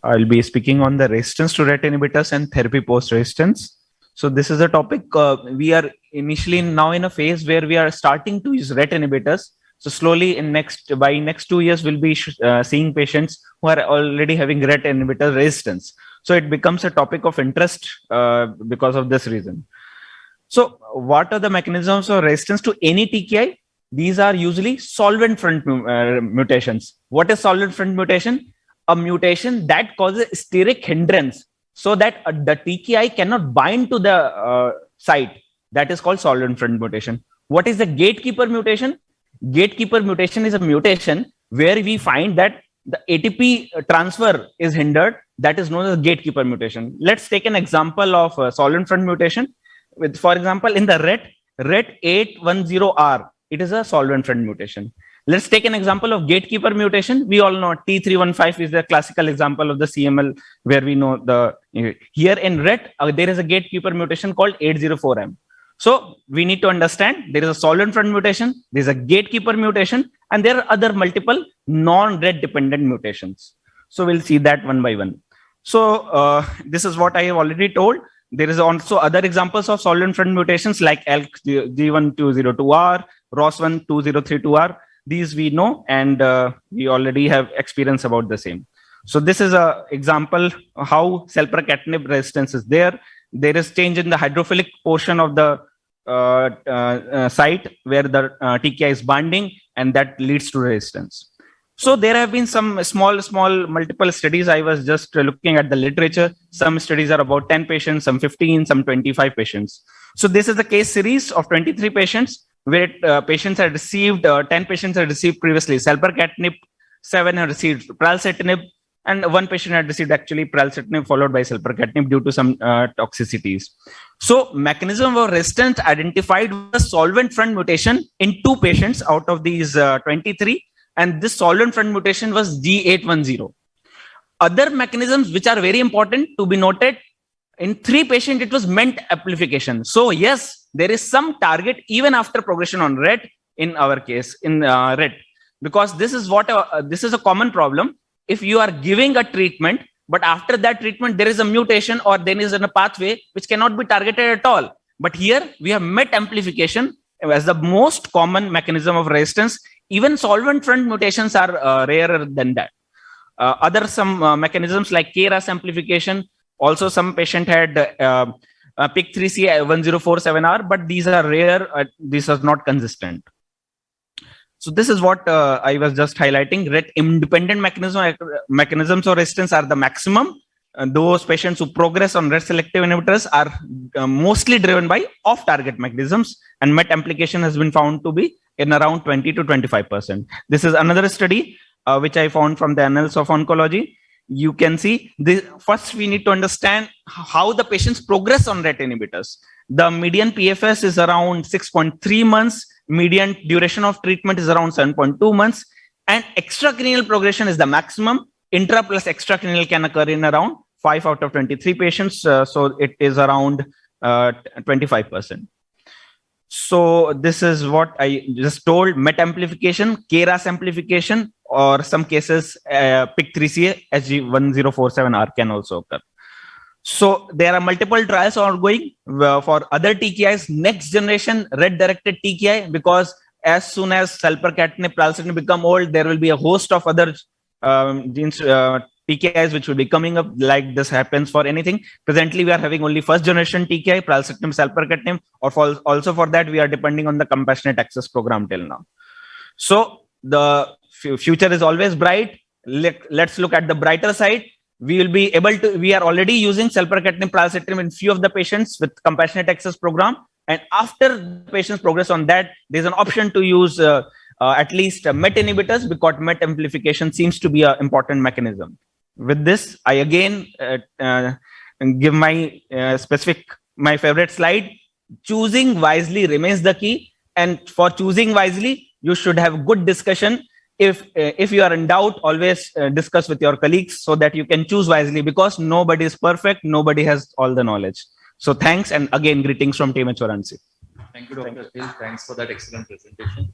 I'll be speaking on the resistance to RET inhibitors and therapy post-resistance. So this is a topic we are initially now in a phase where we are starting to use RET inhibitors. So slowly by next 2 years, we'll be seeing patients who are already having RET inhibitor resistance. So it becomes a topic of interest because of this reason. So what are the mechanisms of resistance to any TKI? These are usually solvent front mutations. What is solvent front mutation? A mutation that causes steric hindrance so that the TKI cannot bind to the site. That is called solvent front mutation. What is the gatekeeper mutation? Gatekeeper mutation is a mutation where we find that the ATP transfer is hindered. That is known as gatekeeper mutation. Let's take an example of solvent front mutation. For example, in the RET810R, it is a solvent front mutation. Let's take an example of gatekeeper mutation. We all know T315 is the classical example of the CML where we know here in RET, there is a gatekeeper mutation called 804M. So we need to understand there is a solvent front mutation, there is a gatekeeper mutation, and there are other multiple non-RET dependent mutations. So we'll see that one by one. So this is what I have already told. There is also other examples of solvent front mutations like ALK G1202R, ROS12032R. These we know, and we already have experience about the same. So this is an example how selpercatinib resistance is there. There is change in the hydrophilic portion of the site where the TKI is binding, and that leads to resistance. So there have been some small multiple studies. I was just looking at the literature. Some studies are about 10 patients, some 15, some 25 patients. So this is a case series of 23 patients where patients had received, 10 patients had received previously selpercatinib, 7 had received pralsetinib, and 1 patient had received actually pralsetinib followed by selpercatinib due to some toxicities. So mechanism of resistance identified the solvent front mutation in 2 patients out of these 23. And this solvent front mutation was G810. Other mechanisms which are very important to be noted, in 3 patients, it was MENT amplification. So yes, there is some target even after progression on RET in our case, in RET. Because this is this is a common problem. If you are giving a treatment, but after that treatment, there is a mutation or there is a pathway which cannot be targeted at all. But here we have MET amplification as the most common mechanism of resistance. Even solvent front mutations are rarer than that. Some mechanisms like KRAS amplification. Also, some patient had PIK3CA1047R, but these are rare. These are not consistent. So this is what I was just highlighting. RET independent mechanisms of resistance are the maximum. Those patients who progress on RET selective inhibitors are mostly driven by off-target mechanisms, and MET amplification has been found to be in around 20 to 25%. This is another study which I found from the Annals of Oncology. You can see first we need to understand how the patients progress on RET inhibitors. The median PFS is around 6.3 months. Median duration of treatment is around 7.2 months. And extracranial progression is the maximum. Intra plus extracranial can occur in around 5 out of 23 patients. So it is around 25%. So this is what I just told. MET amplification, KRAS amplification, or some cases PIK3CA SG1047R can also occur. So there are multiple trials ongoing for other TKIs, next generation RET directed TKI, because as soon as selpercatinib, pralsetinib become old, there will be a host of other genes, TKIs which will be coming up. Like this happens for anything. Presently, we are having only first generation TKI, pralsetinib, selpercatinib, or also for that we are depending on the compassionate access program till now. So the future is always bright. Let's look at the brighter side. We will be able to. We are already using selpercatinib, pralsetinib in few of the patients with compassionate access program, and after the patients progress on that, there is an option to use at least MET inhibitors, because MET amplification seems to be an important mechanism. With this, I again give my my favorite slide. Choosing wisely remains the key, and for choosing wisely, you should have good discussion. If you are in doubt, always discuss with your colleagues so that you can choose wisely, because nobody is perfect, nobody has all the knowledge. So thanks, and again greetings from Team H4NC. Thank you, Dr. Akhil. Thanks for that excellent presentation.